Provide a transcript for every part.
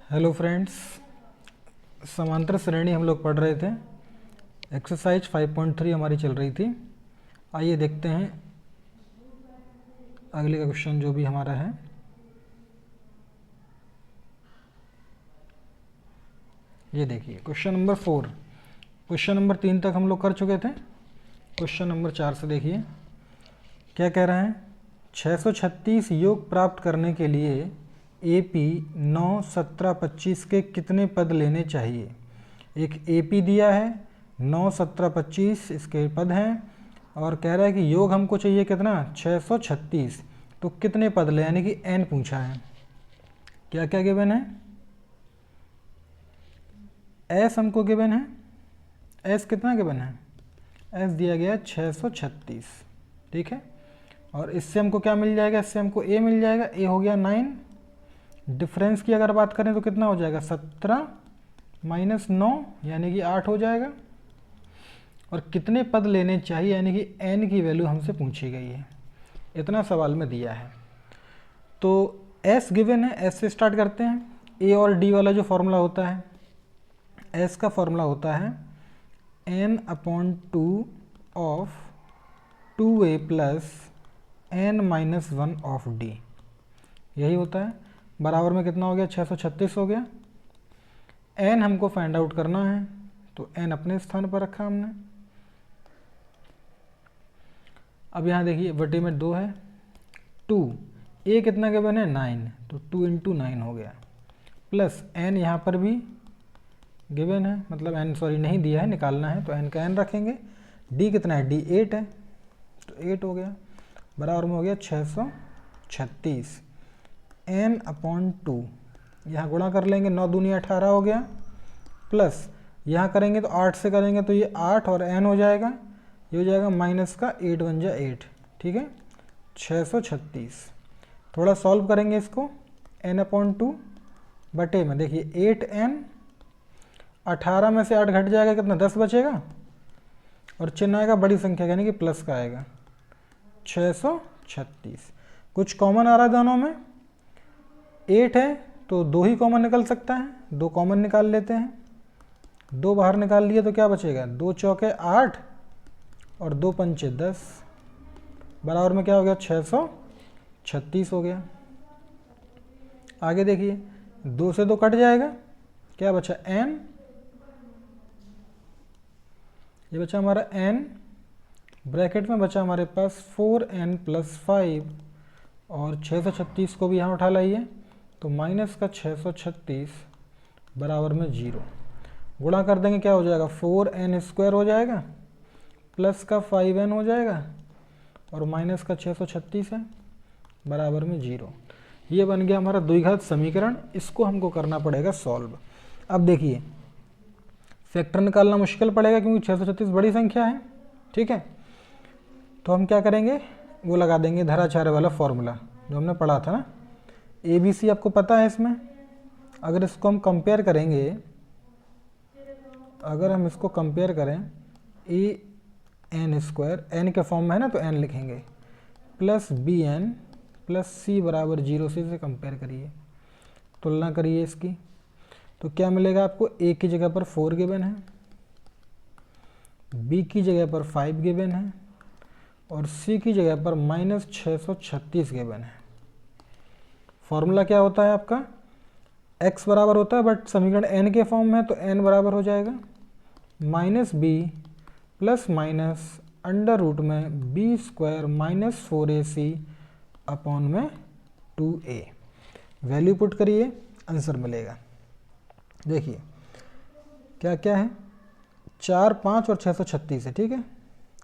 Hello friends, समांतर श्रेणी हम लोग पढ़ रहे थे। एक्सरसाइज 5.3 हमारी चल रही थी। आइए देखते हैं अगले का क्वेश्चन जो भी हमारा है। ये देखिए क्वेश्चन नंबर 4। क्वेश्चन नंबर 3 तक हम लोग कर चुके थे। क्वेश्चन नंबर 4 से देखिए क्या कह रहे हैं। 636 योग प्राप्त करने के लिए AP 9, 17, 25 के कितने पद लेने चाहिए। एक AP दिया है, 9, 17, 25 इसके पद हैं और कह रहा है कि योग हमको चाहिए कितना 636। तो कितने पद ले, यानी कि n पूछा है। क्या क्या गिवन है। s हमको गिवन है। s कितना गिवन है। s दिया गया 636, ठीक है। और इससे हमको क्या मिल जाएगा, इससे हमको a मिल जाएगा। a हो गया 9। डिफरेंस की अगर बात करें तो कितना हो जाएगा 17 माइनस 9 यानी कि 8 हो जाएगा। और कितने पद लेने चाहिए, यानी कि n की वैल्यू हमसे पूछी गई है। इतना सवाल में दिया है। तो s गिवन है, s से स्टार्ट करते हैं। a और d वाला जो फॉर्मूला होता है, s का फॉर्मूला होता है n/2 of 2a plus n-1 of d। यही होता है। बराबर में कितना हो गया 636 हो गया। n हमको फाइंड आउट करना है, तो n अपने स्थान पर रखा हमने। अब यहाँ देखिए बटे में 2 है। 2 a कितना गिवन है 9, तो 2 × 9 हो गया। प्लस n यहाँ पर भी गिवन है, मतलब n सॉरी नहीं दिया है, निकालना है तो n का n रखेंगे। d कितना है, d 8 है, तो 8 हो गया। बराबर में हो गया 636 n/2। यहाँ गुणा कर लेंगे, 9 दूनी 18 हो गया। प्लस यहाँ करेंगे तो 8 से करेंगे तो ये 8 और n हो जाएगा। ये हो जाएगा माइनस का 8 × 8, ठीक है 636। थोड़ा सॉल्व करेंगे इसको, n/2 बटे में देखिए 8n, 18 में से 8 घट जाएगा, कितना 10 बचेगा। और चिन्ह आएगा बड़ी संख्या यानी कि प्लस का आएगा 636। कुछ कॉमन आ रहा है दोनों में। 8 है तो 2 ही कॉमन निकल सकता है, 2 कॉमन निकाल लेते हैं। 2 बाहर निकाल लिए तो क्या बचेगा, 2 चौके 8 और 2 पंचे 10। बराबर में क्या हो गया 636 हो गया। आगे देखिए 2 से 2 कट जाएगा, क्या बचा n। ये बचा हमारा n, ब्रैकेट में बचा हमारे पास 4n + 5 और 636 को भी यहाँ उठा लाइए तो माइनस का 636 बराबर में 0। गुणा कर देंगे क्या हो जाएगा 4n² हो जाएगा, प्लस का 5n हो जाएगा और माइनस का 636 है, बराबर में 0। ये बन गया हमारा द्विघात समीकरण। इसको हमको करना पड़ेगा सॉल्व। अब देखिए फैक्टर निकालना मुश्किल पड़ेगा क्योंकि 636 बड़ी संख्या है, ठीक है। तो हम क्या करेंगे, वो लगा देंगे धराचार्य वाला फॉर्मूला जो हमने पढ़ा था ना। ABC आपको पता है। इसमें अगर इसको हम कंपेयर करेंगे, अगर हम इसको कंपेयर करें an² n के फॉर्म में है ना, तो n लिखेंगे प्लस bn प्लस c बराबर 0 से कंपेयर करिए, तुलना करिए इसकी। तो क्या मिलेगा आपको, a की जगह पर 4 गिवन है, b की जगह पर 5 गिवन है और c की जगह पर -636 गिवन है। फॉर्मूला क्या होता है आपका, x बराबर होता है, बट समीकरण n के फॉर्म में है तो n बराबर हो जाएगा -b plus minus under root में b² - 4ac अपॉन में 2a। वैल्यू पुट करिए, आंसर मिलेगा। देखिए क्या क्या है, 4, 5 और 636 है, ठीक है।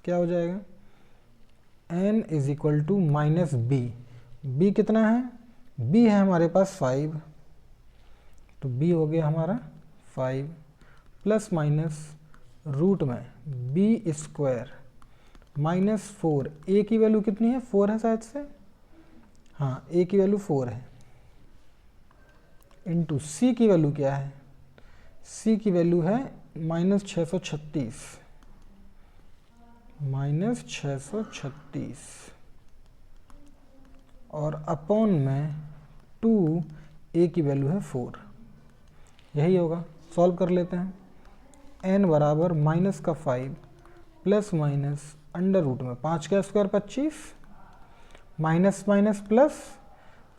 क्या हो जाएगा n = -b। b कितना है, b है हमारे पास 5, तो b हो गया हमारा 5 प्लस माइनस रूट में b² -4। a की वैल्यू कितनी है, 4 है शायद से, हाँ a की वैल्यू 4 है, इंटू c की वैल्यू क्या है, c की वैल्यू है -636 और अपॉन में 2 a की वैल्यू है 4। यही होगा। सॉल्व कर लेते हैं। n बराबर माइनस का 5 प्लस माइनस अंडर रूट में 5 का स्क्वायर 25 माइनस माइनस प्लस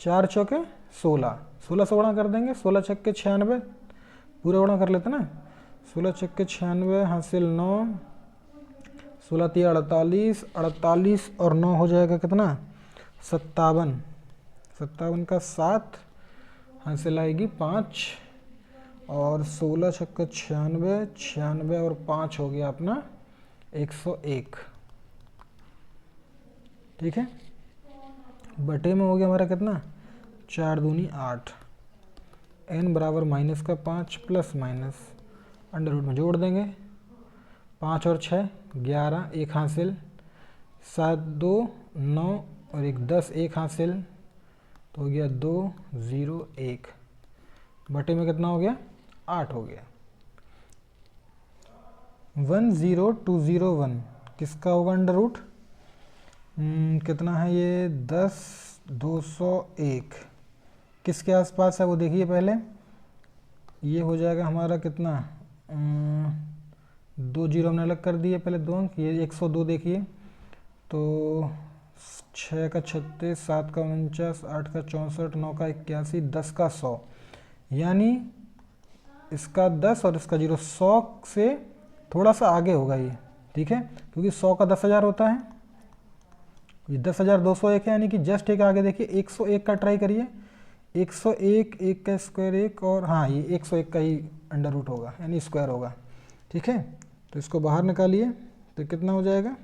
4 चौके 16, 16 से गुणा कर देंगे, 16 छक्के 96, पूरा गुणा कर लेते ना, 16 छक्के 96 हासिल 9, 16 3 48, 48 और 9 हो जाएगा कितना 57, 57 का 7 हासिल आएगी 5 और 16 छक्के 96, 96 और 5 हो गया अपना 101। ठीक है, बटे में हो गया हमारा कितना 4 दूनी 8, n बराबर माइनस का 5 प्लस माइनस अंडर रूट में जोड़ देंगे, 5 और 6 11, 1 हासिल, 7 2 9 और 1 10, 1 हासिल, तो हो गया 2 0 1, बटे में कितना हो गया 8 हो गया। 10201 किसका होगा अंडर रूट, कितना है ये 10 201, किसके आसपास है वो देखिए पहले, ये हो जाएगा हमारा कितना 2 जीरो हमने अलग कर दिए पहले 2 अंक, ये 102 देखिए, तो 6 का 36, 7 का 49, 8 का 64, 9 का 81, 10 का 100, यानी इसका 10 और इसका 0 100 से थोड़ा सा आगे होगा ये। ठीक है, क्योंकि 100 का 10,000 होता है, ये 10,201 है, यानी कि जस्ट एक आगे देखिए 101 का ट्राई करिए, 101, 1 का स्क्वायर 1 और हाँ ये 101 का ही अंडर रूट होगा यानी स्क्वायर होगा। ठीक है, तो इसको बाहर निकालिए तो कितना हो जाएगा,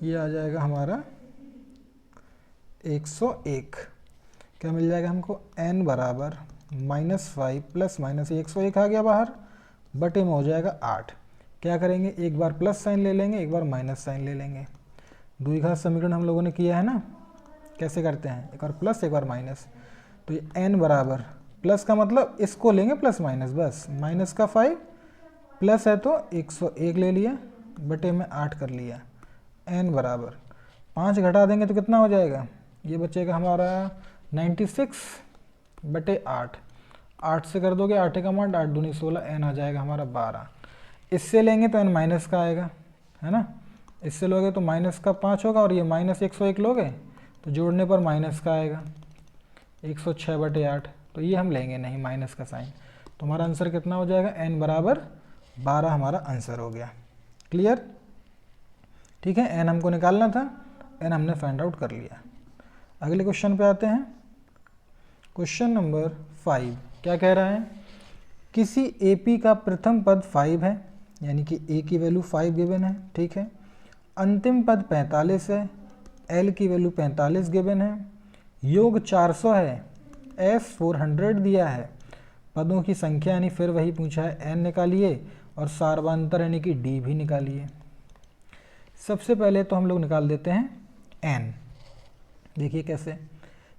ये आ जाएगा हमारा 101। क्या मिल जाएगा हमको, n बराबर -5 प्लस माइनस 101 आ गया बाहर, बटे में हो जाएगा 8। क्या करेंगे, एक बार प्लस साइन ले लेंगे, एक बार माइनस साइन ले लेंगे। द्विघात समीकरण हम लोगों ने किया है ना, कैसे करते हैं, एक बार प्लस एक बार माइनस, तो ये n बराबर प्लस का मतलब इसको लेंगे प्लस माइनस, बस माइनस का 5 प्लस है तो 101 ले लिया, बटे में 8 कर लिया। n बराबर 5 घटा देंगे तो कितना हो जाएगा, ये बचेगा हमारा 96 बटे 8, 8 से कर दोगे 8 का मान 8 दूनी 16, n आ जाएगा हमारा 12। इससे लेंगे तो n माइनस का आएगा, है ना, इससे लोगे तो माइनस का 5 होगा और ये माइनस 101 लोगे तो जोड़ने पर माइनस का आएगा 106 बटे 8, तो ये हम लेंगे नहीं माइनस का साइन, तो हमारा आंसर कितना हो जाएगा, n बराबर 12 हमारा आंसर हो गया। क्लियर, ठीक है, n हमको निकालना था, n हमने फाइंड आउट कर लिया। अगले क्वेश्चन पे आते हैं, क्वेश्चन नंबर 5 क्या कह रहा है, किसी AP का प्रथम पद 5 है, यानी कि A की वैल्यू 5 गिवन है। ठीक है, अंतिम पद 45 है, L की वैल्यू 45 गिवन है, योग 400 है, S 400 दिया है, पदों की संख्या यानी फिर वही पूछा है n निकालिए और सार्वंतर यानी कि d भी निकालिए। सबसे पहले तो हम लोग निकाल देते हैं n, देखिए कैसे,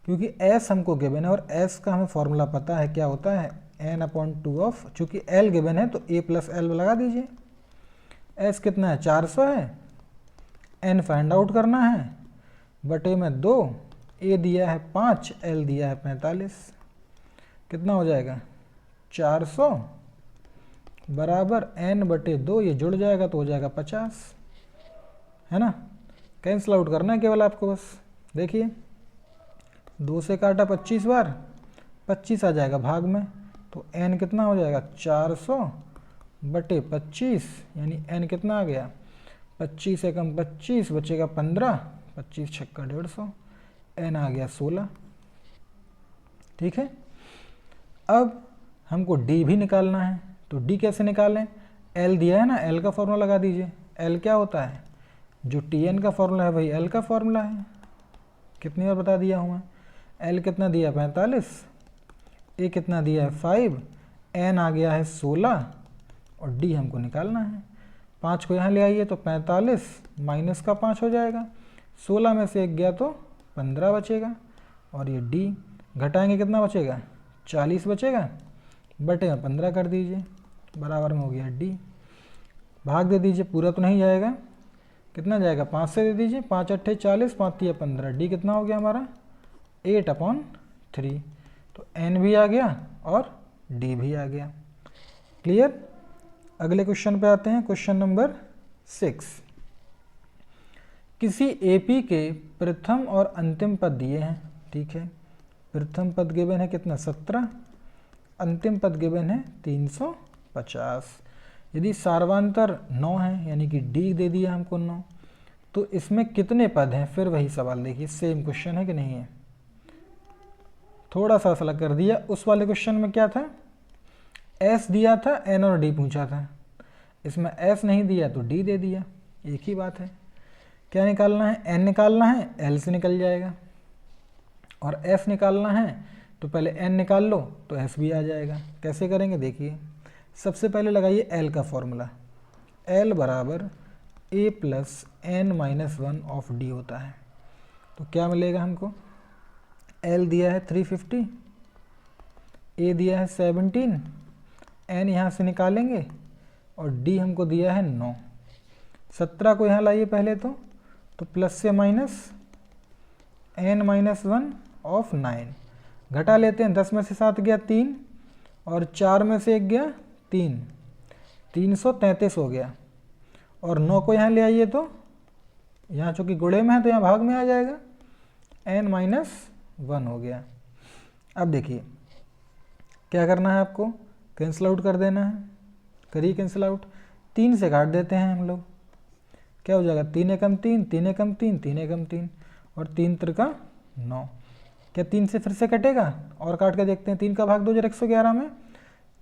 क्योंकि s हमको गिवन है और s का हमें फॉर्मूला पता है क्या होता है, n/2 ऑफ, चूँकि l गिवन है तो a प्लस l लगा दीजिए। s कितना है 400 है, n फाइंड आउट करना है, बटे में 2, a दिया है 5, l दिया है 45, कितना हो जाएगा 400 बराबर n बटे 2, ये जुड़ जाएगा तो हो जाएगा 50, है ना, कैंसिल आउट करना है केवल आपको बस। देखिए 2 से काटा 25 बार, 25 आ जाएगा भाग में, तो n कितना हो जाएगा 400 बटे 25, यानी n कितना आ गया 25 से कम 25 बचेगा 15, 25 छक्का 150, n आ गया 16। ठीक है, अब हमको d भी निकालना है, तो d कैसे निकालें, l दिया है ना, l का फॉर्मूला लगा दीजिए। l क्या होता है, जो tn का फॉर्मूला है वही l का फॉर्मूला है, कितनी बार बता दिया हूँ मैं। l कितना दिया 45, a कितना दिया है 5, n आ गया है 16 और d हमको निकालना है। 5 को यहाँ ले आइए तो 45 माइनस का 5 हो जाएगा, 16 में से 1 गया तो 15 बचेगा, और ये d घटाएंगे कितना बचेगा 40 बचेगा, बटे में 15 कर दीजिए, बराबर में हो गया d। भाग दे दीजिए, पूरा तो नहीं जाएगा, कितना जाएगा 5 से दे दीजिए, 5 अट्ठे 40, 5 तिया 15, d कितना हो गया हमारा 8/3, तो n भी आ गया और डी भी आ गया। क्लियर। अगले क्वेश्चन पे आते हैं, क्वेश्चन नंबर 6। किसी एपी के प्रथम और अंतिम पद दिए हैं, ठीक है। प्रथम पद गिवन है कितना 17, अंतिम पद गिवन है 350। यदि सार्वांतर 9 है यानी कि डी दे दिया हमको 9, तो इसमें कितने पद हैं? फिर वही सवाल, देखिए सेम क्वेश्चन है कि नहीं है, थोड़ा सा अलग कर दिया। उस वाले क्वेश्चन में क्या था, एस दिया था, एन और डी पूछा था। इसमें एस नहीं दिया तो डी दे दिया, एक ही बात है। क्या निकालना है? एन निकालना है, एल से निकल जाएगा, और एस निकालना है तो पहले एन निकाल लो तो एस भी आ जाएगा। कैसे करेंगे देखिए, सबसे पहले लगाइए एल का फॉर्मूला, एल बराबर A plus N minus 1 of D होता है। तो क्या मिलेगा हमको, एल दिया है 350, ए दिया है 17, एन यहाँ से निकालेंगे और डी हमको दिया है 9। 17 को यहाँ लाइए पहले तो प्लस से माइनस एन माइनस 1 ऑफ 9, घटा लेते हैं, 10 में से 7 गया 3 और 4 में से 1 गया 3, 333 हो गया। और 9 को यहाँ ले आइए तो यहाँ चूँकि गुणे में है तो यहाँ भाग में आ जाएगा, एन माइनस 1 हो गया। अब देखिए क्या करना है आपको, कैंसिल आउट कर देना है, करिए कैंसिल आउट। 3 से काट देते हैं हम लोग, क्या हो जाएगा 3 एकम 3, 3 एकम 3, 3 एकम 3 और 3 त्रिका 9। क्या 3 से फिर से कटेगा? और काट के देखते हैं, 3 का भाग 2 जरा 111 में,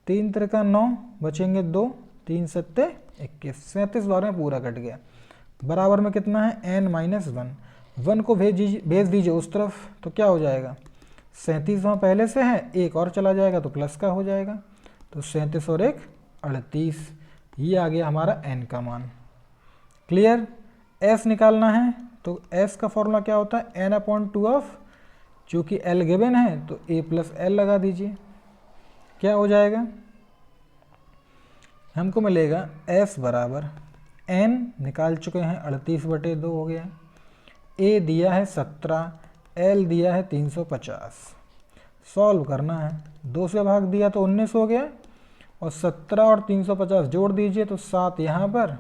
3 त्रिका 9, बचेंगे 2, 3 सत्ते 21, 37 बार में पूरा कट गया। बराबर में कितना है, एन माइनस 1, 1 को भेज दीजिए उस तरफ तो क्या हो जाएगा, 37 वहाँ पहले से है, एक और चला जाएगा तो प्लस का हो जाएगा, तो 37 और 1 38, ये आ गया हमारा एन का मान। क्लियर। एस निकालना है तो एस का फॉर्मूला क्या होता है, एन अपॉन 2 ऑफ, चूँकि एल गिवन है तो ए प्लस एल लगा दीजिए, क्या हो जाएगा, हमको मिलेगा एस बराबर एन निकाल चुके हैं 38/2 हो गया, ए दिया है 17, एल दिया है 350। सॉल्व करना है, 2 से भाग दिया तो 19 हो गया, और 17 और 350 जोड़ दीजिए तो 7 यहाँ पर,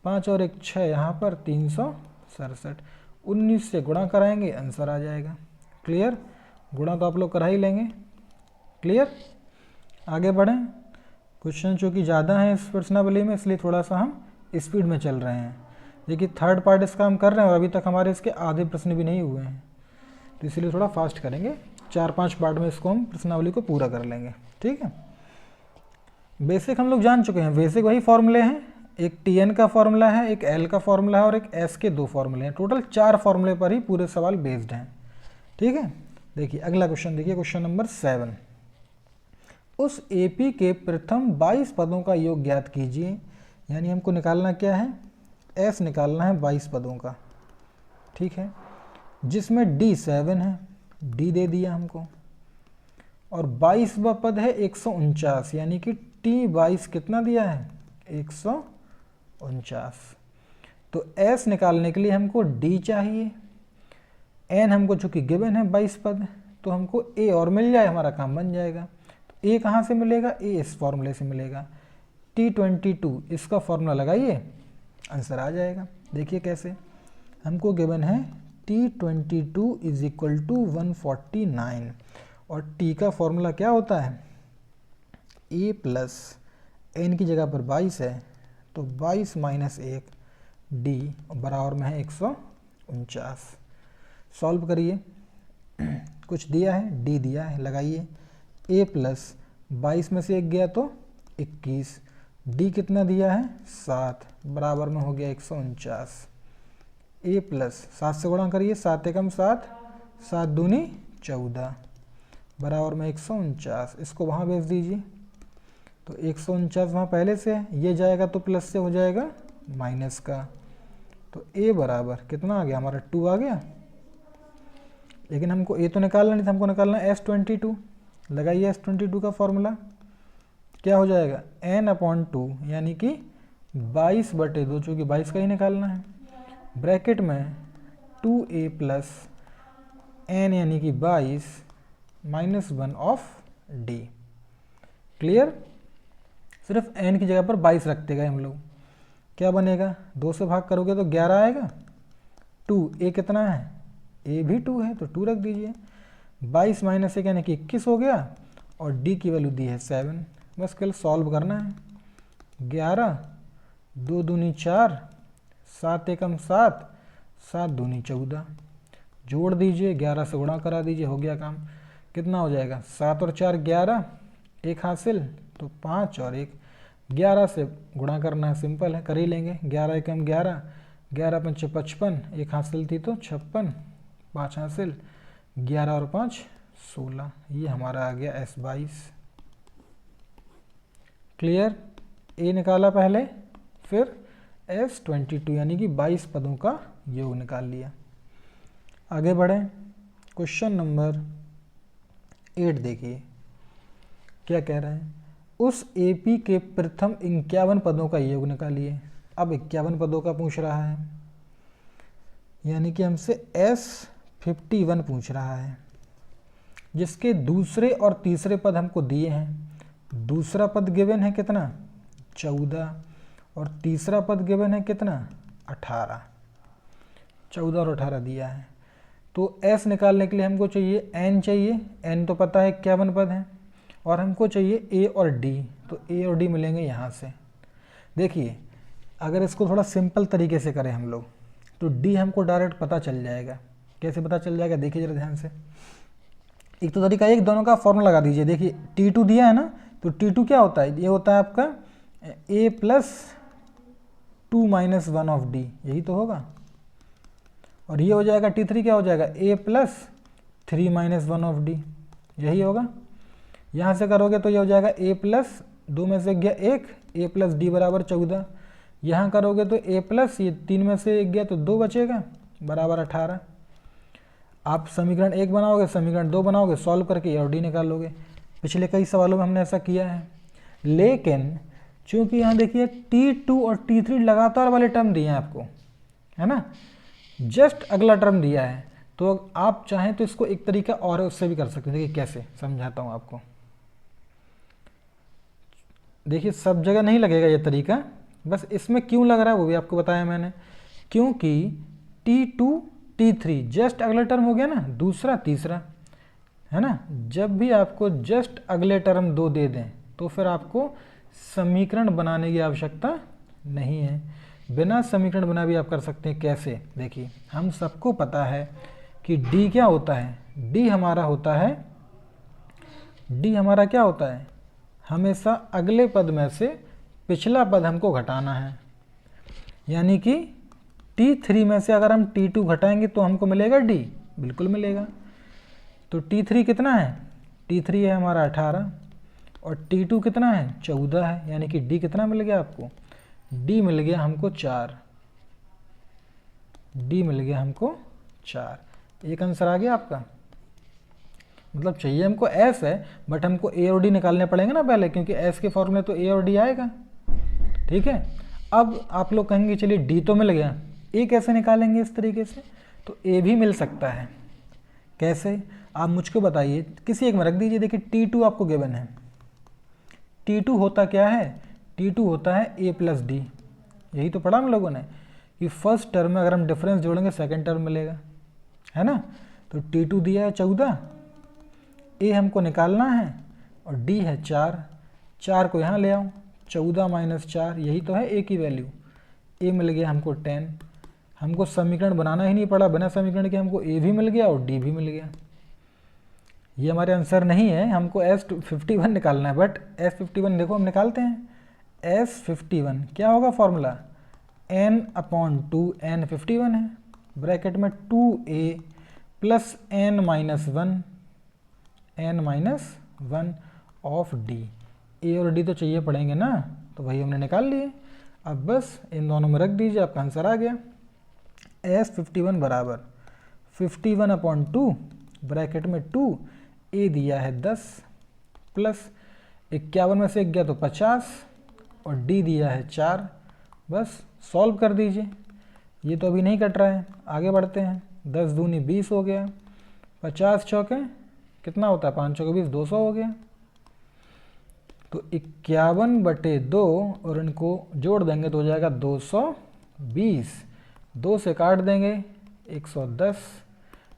5 और 1 6 यहाँ पर, 367। 19 से गुणा कराएंगे आंसर आ जाएगा। क्लियर। गुणा तो आप लोग करा ही लेंगे। क्लियर। आगे बढ़ें, क्वेश्चन चूँकि ज़्यादा है इस प्रश्नावली में इसलिए थोड़ा सा हम स्पीड में चल रहे हैं। देखिए थर्ड पार्ट इसका हम कर रहे हैं और अभी तक हमारे इसके आधे प्रश्न भी नहीं हुए हैं, तो इसलिए थोड़ा फास्ट करेंगे, 4-5 पार्ट में इसको हम प्रश्नावली को पूरा कर लेंगे। ठीक है। बेसिक हम लोग जान चुके हैं, बेसिक वही फॉर्मूले हैं, एक टी एन का फॉर्मूला है, एक एल का फॉर्मूला है और एक एस के 2 फॉर्मूले हैं। टोटल 4 फॉर्मूले पर ही पूरे सवाल बेस्ड हैं। ठीक है। देखिए अगला क्वेश्चन, देखिए क्वेश्चन नंबर 7। उस एपी के प्रथम 22 पदों का योग ज्ञात कीजिए, यानी हमको निकालना क्या है, एस निकालना है 22 पदों का। ठीक है। जिसमें डी 7 है, डी दे दिया हमको, और 22वां पद है 149, यानी कि टी 22 कितना दिया है, 149। तो एस निकालने के लिए हमको डी चाहिए, एन हमको चूंकि गिवन है 22 पद, तो हमको ए और मिल जाए हमारा काम बन जाएगा। तो ए कहाँ से मिलेगा, ए इस फॉर्मूले से मिलेगा, T22 इसका फॉर्मूला लगाइए आंसर आ जाएगा। देखिए कैसे, हमको गिवन है T22 इज इक्वल टू 149 और T का फॉर्मूला क्या होता है, ए प्लस एन की जगह पर 22 है तो 22 माइनस 1 डी बराबर में है 149। सॉल्व करिए, कुछ दिया है, डी दिया है, लगाइए, ए प्लस 22 में से 1 गया तो 21, डी कितना दिया है 7 बराबर में हो गया 149। ए प्लस 7 से गुणा करिए, 7 एकम 7, 7 दूनी 14 बराबर में 149। इसको वहाँ भेज दीजिए तो 149 वहाँ पहले से है, ये जाएगा तो प्लस से हो जाएगा माइनस का, तो ए बराबर कितना आ गया हमारा 2 आ गया। लेकिन हमको ए तो निकालना नहीं था, हमको निकालना S22। लगाइए S22 का फॉर्मूला, क्या हो जाएगा n/2 यानी कि 22/2, चूँकि 22 का ही निकालना है, ब्रैकेट में 2a प्लस n यानी कि 22 माइनस 1 ऑफ d। क्लियर। सिर्फ n की जगह पर 22 रखते गए हम लोग। क्या बनेगा, 2 से भाग करोगे तो 11 आएगा। 2 a कितना है, a भी 2 है तो 2 रख दीजिए। 22 माइनस 1 यानी कि 21 हो गया और d की वैल्यू दी है 7। बस कल सॉल्व करना है। 11 2 दूनी 4, 7 एकम 7, 7 दूनी 14, जोड़ दीजिए, 11 से गुणा करा दीजिए, हो गया काम। कितना हो जाएगा, 7 और 4 11, 1 हासिल तो 5 और 1, 11 से गुणा करना है, सिंपल है, कर ही लेंगे। 11 एकम 11, 11 पंचे 55, 1 हासिल थी तो 56, 5 हासिल, 11 और 5 16। ये हमारा आ गया S22। क्लियर। ए निकाला पहले, फिर S22 यानी कि 22 पदों का योग निकाल लिया। आगे बढ़ें, क्वेश्चन नंबर 8 देखिए क्या कह रहे हैं। उस एपी के प्रथम 51 पदों का योग निकालिए। अब 51 पदों का पूछ रहा है, यानी कि हमसे S51 पूछ रहा है, जिसके दूसरे और तीसरे पद हमको दिए हैं। दूसरा पद गिवन है कितना, 14, और तीसरा पद गिवन है कितना, 18। 14 और 18 दिया है। तो S निकालने के लिए हमको चाहिए N, चाहिए N तो पता है 51 पद हैं, और हमको चाहिए A और D। तो A और D मिलेंगे यहाँ से। देखिए अगर इसको थोड़ा सिंपल तरीके से करें हम लोग तो D हमको डायरेक्ट पता चल जाएगा। कैसे पता चल जाएगा, देखिए जरा ध्यान से। एक तो तरीका एक, दोनों का फॉर्मूला लगा दीजिए। देखिए T2 दिया है ना, तो T2 क्या होता है, ये होता है आपका A plus 2 minus 1 of D, यही तो होगा। और ये हो जाएगा T3 क्या हो जाएगा, A plus 3 minus 1 of D, यही होगा। यहाँ से करोगे तो ये हो जाएगा A प्लस 2 में से गया 1, A प्लस D बराबर 14। यहाँ करोगे तो A प्लस ये 3 में से 1 गया तो 2 बचेगा बराबर 18। आप समीकरण 1 बनाओगे, समीकरण 2 बनाओगे, सॉल्व करके A और D निकालोगे। पिछले कई सवालों में हमने ऐसा किया है। लेकिन चूंकि यहाँ देखिए T2 और T3 लगातार वाले टर्म दिए हैं आपको, है ना, जस्ट अगला टर्म दिया है, तो आप चाहें तो इसको एक तरीका और उससे भी कर सकते हैं। देखिए कैसे समझाता हूँ आपको। देखिए सब जगह नहीं लगेगा ये तरीका, बस इसमें क्यों लग रहा है वो भी आपको बताया मैंने। क्योंकि T2 T3 जस्ट अगला टर्म हो गया ना, दूसरा तीसरा, है ना। जब भी आपको जस्ट अगले टर्म 2 दे दें तो फिर आपको समीकरण बनाने की आवश्यकता नहीं है। बिना समीकरण बना भी आप कर सकते हैं। कैसे, देखिए हम सबको पता है कि D क्या होता है, D हमारा होता है, D हमारा क्या होता है, हमेशा अगले पद में से पिछला पद हमको घटाना है। यानी कि T3 में से अगर हम T2 घटाएंगे तो हमको मिलेगा D, बिल्कुल मिलेगा। तो T3 कितना है, T3 है हमारा 18, और T2 कितना है, 14 है। यानी कि D कितना मिल गया आपको, D मिल गया हमको 4, D मिल गया हमको 4। एक आंसर आ गया आपका। मतलब चाहिए हमको S है, बट हमको A और D निकालने पड़ेंगे ना पहले, क्योंकि S के फॉर्मूले तो A और D आएगा। ठीक है। अब आप लोग कहेंगे चलिए D तो मिल गया, A कैसे निकालेंगे इस तरीके से, तो A भी मिल सकता है। कैसे, आप मुझको बताइए, किसी एक में रख दीजिए। देखिए T2 आपको गिवन है, T2 होता क्या है, T2 होता है A प्लस D। यही तो पढ़ा हम लोगों ने कि फर्स्ट टर्म में अगर हम डिफरेंस जोड़ेंगे सेकंड टर्म मिलेगा, है ना। तो T2 दिया है 14, A हमको निकालना है, और D है 4, 4 को यहाँ ले आऊँ, 14 माइनस 4, यही तो है A की वैल्यू। A मिल गया हमको 10। हमको समीकरण बनाना ही नहीं पड़ा, बिना समीकरण के हमको A भी मिल गया और D भी मिल गया। ये हमारे आंसर नहीं है, हमको S51 निकालना है। बट S51 देखो हम निकालते हैं। S51 क्या होगा फॉर्मूला, n/2 n51 है, ब्रैकेट में 2a plus n minus 1 of D। A और D तो चाहिए पड़ेंगे ना, तो वही हमने निकाल लिए। अब बस इन दोनों में रख दीजिए, आपका आंसर आ गया। S51 बराबर 51/2 ब्रैकेट में 2, A दिया है 10 प्लस 51 में से 1 गया तो 50, और D दिया है 4। बस सॉल्व कर दीजिए। ये तो अभी नहीं कट रहा है, आगे बढ़ते हैं। 10 दूनी 20 हो गया, 50 चौके कितना होता है, 5 चौके 20, 200 हो गया। तो 51/2 और इनको जोड़ देंगे तो हो जाएगा 220, 2 से काट देंगे 110,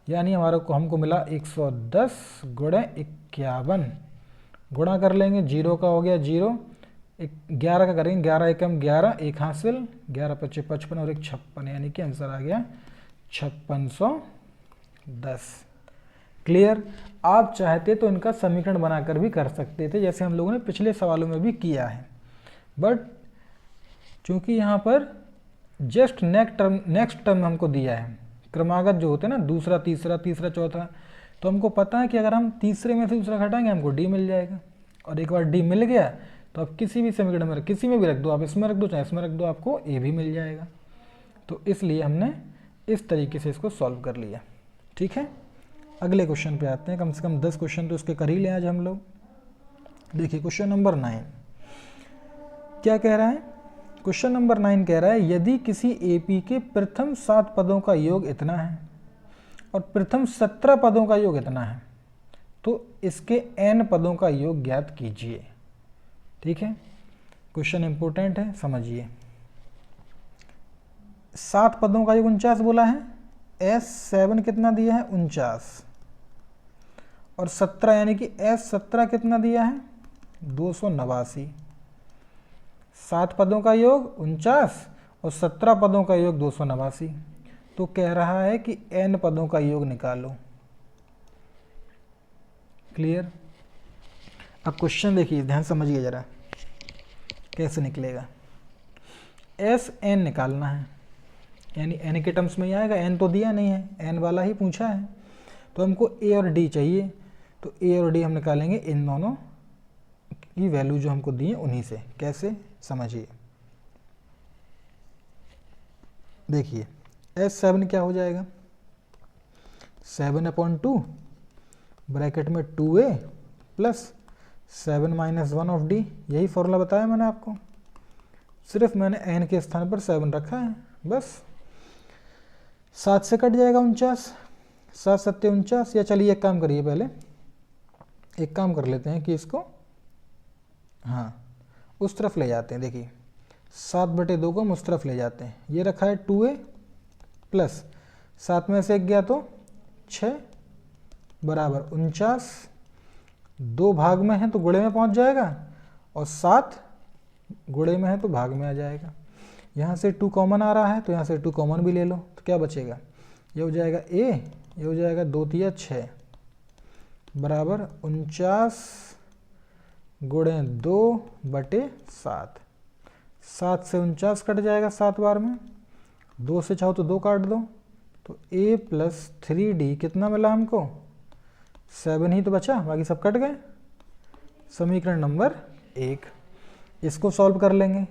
यानी हमको मिला 110 गुणे 51, गुणा कर लेंगे, 0 का हो गया 0, 11 का करेंगे, 11 एकम 11, एक हासिल, 11 पच्चीस 55 और 1 56, यानी कि आंसर आ गया 5610। क्लियर। आप चाहते तो इनका समीकरण बनाकर भी कर सकते थे, जैसे हम लोगों ने पिछले सवालों में भी किया है, बट चूंकि यहाँ पर जस्ट नेक्स्ट टर्म हमको दिया है, क्रमागत जो होते हैं ना, दूसरा तीसरा तीसरा चौथा, तो हमको पता है कि अगर हम तीसरे में से दूसरा घटाएंगे हमको डी मिल जाएगा, और एक बार डी मिल गया तो आप किसी भी समीकरण में किसी में भी रख दो, आप इसमें रख दो चाहे इसमें रख दो, आपको ए भी मिल जाएगा। तो इसलिए हमने इस तरीके से इसको सॉल्व कर लिया। ठीक है, अगले क्वेश्चन पे आते हैं। कम से कम 10 क्वेश्चन तो इसके कर ही लें आज हम लोग। देखिए क्वेश्चन नंबर 9 क्या कह रहा है। क्वेश्चन नंबर 9 कह रहा है यदि किसी एपी के प्रथम 7 पदों का योग इतना है और प्रथम 17 पदों का योग इतना है, तो इसके n पदों का योग ज्ञात कीजिए। ठीक है, क्वेश्चन इंपॉर्टेंट है, समझिए। 7 पदों का योग 49 बोला है, S7 कितना दिया है 49, और 17 यानी कि S17 कितना दिया है 289। 7 पदों का योग 49 और 17 पदों का योग 289, तो कह रहा है कि n पदों का योग निकालो। क्लियर। अब क्वेश्चन देखिए, ध्यान समझिए जरा कैसे निकलेगा। Sn निकालना है, यानी n के टर्म्स में ही आएगा, n तो दिया नहीं है, n वाला ही पूछा है, तो हमको a और d चाहिए, तो a और d हम निकालेंगे इन दोनों की वैल्यू जो हमको दी है उन्हीं से। कैसे, समझिए। देखिए S7 क्या हो जाएगा, 7/2 ब्रैकेट में 2a प्लस 7 - 1 ऑफ d, यही फॉर्मूला बताया मैंने आपको, सिर्फ मैंने n के स्थान पर 7 रखा है बस। 7 से कट जाएगा 49, 7 × 7 = 49, या चलिए एक काम करिए, पहले एक काम कर लेते हैं कि इसको उस तरफ ले जाते हैं। देखिए 7/2 को हम उस तरफ ले जाते हैं, ये रखा है 2a प्लस 7 में से 1 गया तो 6 बराबर 49, 2 भाग में है तो गुणे में पहुंच जाएगा, और 7 गुणे में है तो भाग में आ जाएगा। यहाँ से 2 कॉमन आ रहा है तो यहाँ से 2 कॉमन भी ले लो, तो क्या बचेगा, ये हो जाएगा a, ये हो जाएगा 2 × 3 = 6 बराबर 49 गुणे 2/7। 7 से 49 कट जाएगा 7 बार में, 2 से चाहो तो 2 काट दो, तो a + 3d कितना मिला हमको, 7 ही तो बचा, बाकी सब कट गए। समीकरण नंबर 1, इसको सॉल्व कर लेंगे।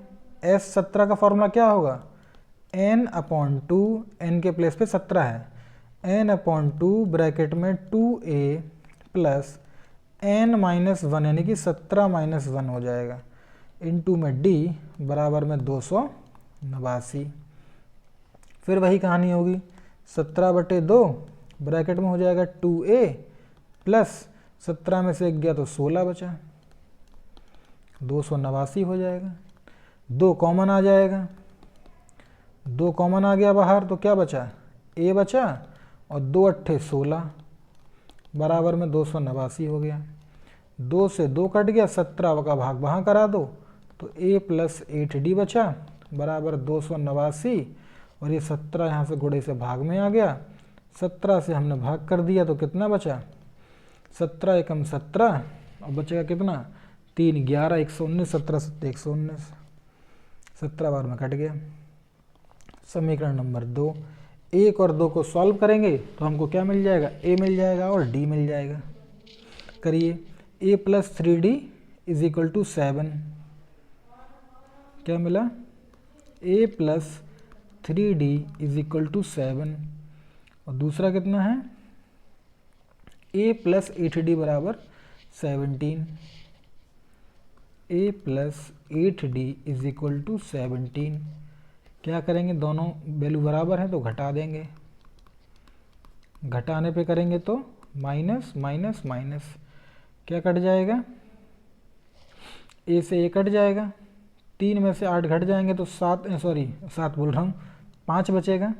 S17 का फॉर्मूला क्या होगा, n/2, n के प्लेस पे 17 है, n/2 ब्रैकेट में 2a प्लस n - 1 यानी कि 17 - 1 हो जाएगा, इनटू में d बराबर में 289। फिर वही कहानी होगी, 17/2 ब्रैकेट में हो जाएगा 2a प्लस 17 में से 1 गया तो 16 बचा, 289 हो जाएगा। 2 कॉमन आ जाएगा, 2 कॉमन आ गया बाहर तो क्या बचा, a बचा, और 2 × 8 = 16 बराबर में 289 हो गया। 2 से 2 कट गया, 17 का भाग वहाँ करा दो, तो a + 8d बचा बराबर 289, और ये 17 यहाँ से गुणे से भाग में आ गया, 17 से हमने भाग कर दिया तो कितना बचा, 17 एकम 17, और बचेगा कितना 3 × 11 = 119, 17 × 7 = 119, 17 बार में कट गया। समीकरण नंबर 2, 1 और 2 को सॉल्व करेंगे तो हमको क्या मिल जाएगा, a मिल जाएगा और d मिल जाएगा। करिए, a + 3d = 7, क्या मिला, a + 3d = 7, और दूसरा कितना है, a + 8d बराबर 17, a + 8d = 17। क्या करेंगे, दोनों वैल्यू बराबर है तो घटा देंगे, घटाने पे करेंगे तो माइनस माइनस माइनस, क्या कट जाएगा, ए से ए कट जाएगा, 3 में से 8 घट जाएंगे तो 7 बोल रहा हूँ, 5 बचेगा।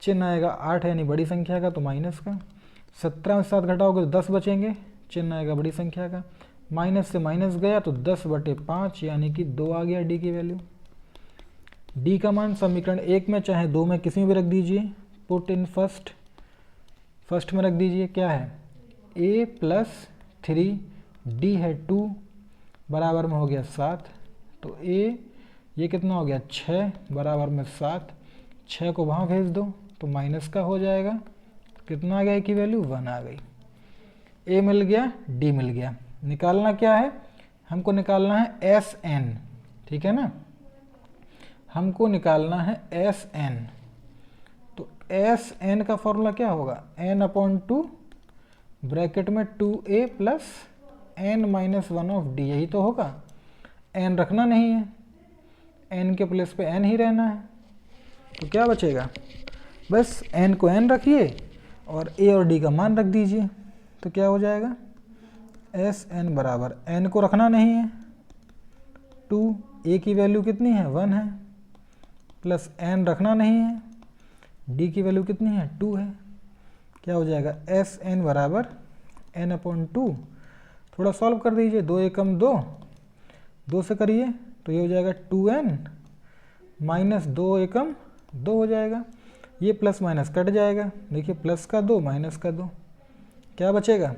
चिन्ह आएगा 8 यानी बड़ी संख्या का, तो माइनस का। 17 में 7 घटाओगे तो 10 बचेंगे, चिन्ह आएगा बड़ी संख्या का। माइनस से माइनस गया तो 10/5 यानी कि 2 आ गया डी की वैल्यू। डी का मान समीकरण 1 में चाहे 2 में किसी में भी रख दीजिए। पुट इन फर्स्ट में रख दीजिए। क्या है? a + 3 डी है 2 बराबर में हो गया 7, तो a ये कितना हो गया 6 बराबर में 7, 6 को वहाँ भेज दो तो माइनस का हो जाएगा। कितना आ गया की वैल्यू? 1 आ गई। a मिल गया, d मिल गया। निकालना क्या है? हमको निकालना है Sn, ठीक है ना, हमको निकालना है Sn। तो Sn का फॉर्मूला क्या होगा? n/2 ब्रैकेट में 2a + n-1 d, यही तो होगा। n रखना नहीं है, n के प्लेस पे n ही रहना है, तो क्या बचेगा? बस n को n रखिए और a और d का मान रख दीजिए, तो क्या हो जाएगा? Sn बराबर, n को रखना नहीं है 2, a की वैल्यू कितनी है? 1 है, प्लस n रखना नहीं है, d की वैल्यू कितनी है? 2 है। क्या हो जाएगा? Sn बराबर n/2। थोड़ा सॉल्व कर दीजिए, 2 एकम 2, 2 से करिए तो ये हो जाएगा 2n माइनस 2 एकम 2 हो जाएगा। ये प्लस माइनस कट जाएगा, देखिए प्लस का 2 माइनस का 2, क्या बचेगा?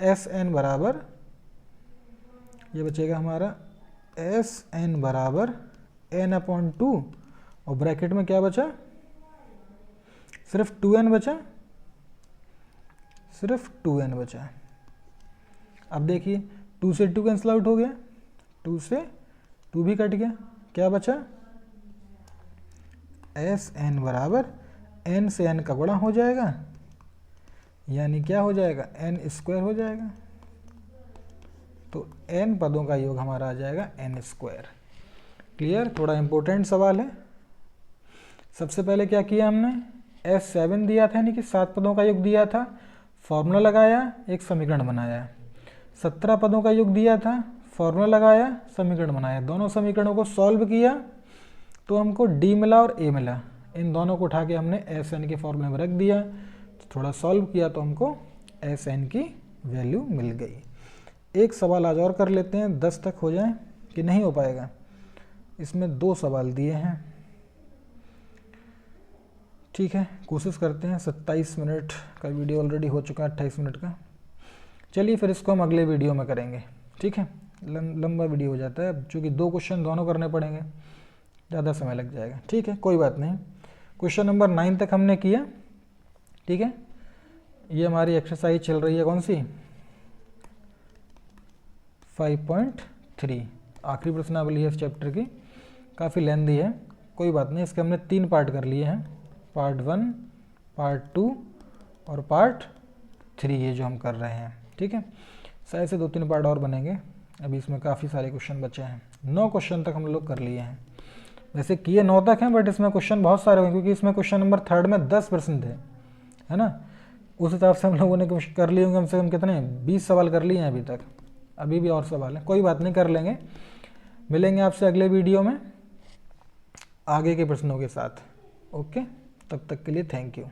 Sn बराबर, ये बचेगा हमारा Sn बराबर n/2 और ब्रैकेट में क्या बचा? सिर्फ 2n बचा, सिर्फ 2n बचा। अब देखिए 2 से 2 कैंसिल आउट हो गया, 2 से 2 भी कट गया, क्या बचा? Sn बराबर n से n का गुणा हो जाएगा, यानी क्या हो जाएगा? n² हो जाएगा। तो n पदों का योग हमारा आ जाएगा n²। क्लियर? थोड़ा इंपॉर्टेंट सवाल है। सबसे पहले क्या किया हमने? S7 दिया था यानी कि 7 पदों का योग दिया था, फॉर्मूला लगाया, एक समीकरण बनाया। 17 पदों का योग दिया था, फॉर्मूला लगाया, समीकरण बनाया। दोनों समीकरणों को सॉल्व किया तो हमको d मिला और a मिला। इन दोनों को उठा के हमने Sn के फॉर्मूले में रख दिया, तो थोड़ा सॉल्व किया तो हमको Sn की वैल्यू मिल गई। एक सवाल आज और कर लेते हैं, 10 तक हो जाए कि नहीं हो पाएगा? इसमें 2 सवाल दिए हैं, ठीक है, कोशिश करते हैं। 27 मिनट का वीडियो ऑलरेडी हो चुका है, 28 मिनट का। चलिए फिर इसको हम अगले वीडियो में करेंगे, ठीक है। लंबा वीडियो हो जाता है, चूँकि 2 क्वेश्चन दोनों करने पड़ेंगे, ज़्यादा समय लग जाएगा, ठीक है, कोई बात नहीं। क्वेश्चन नंबर 9 तक हमने किया, ठीक है। ये हमारी एक्सरसाइज चल रही है कौन सी? 5.3, आखिरी प्रश्नावली है इस चैप्टर की, काफ़ी लेंदी है, कोई बात नहीं। इसके हमने 3 पार्ट कर लिए हैं, पार्ट 1, पार्ट 2 और पार्ट 3, ये जो हम कर रहे हैं, ठीक है। शायद से 2-3 पार्ट और बनेंगे, अभी इसमें काफ़ी सारे क्वेश्चन बचे हैं। 9 क्वेश्चन तक हम लोग कर लिए हैं, वैसे किए 9 तक हैं, बट इसमें क्वेश्चन बहुत सारे हुए क्योंकि इसमें क्वेश्चन नंबर 3 में 10 प्रश्न थे, है ना। उस हिसाब से हम लोगों ने कर लिए होंगे कम से कम कितने, 20 सवाल कर लिए हैं अभी तक, अभी भी और सवाल हैं, कोई बात नहीं, कर लेंगे। मिलेंगे आपसे अगले वीडियो में आगे के प्रश्नों के साथ, ओके। तब तक के लिए थैंक यू।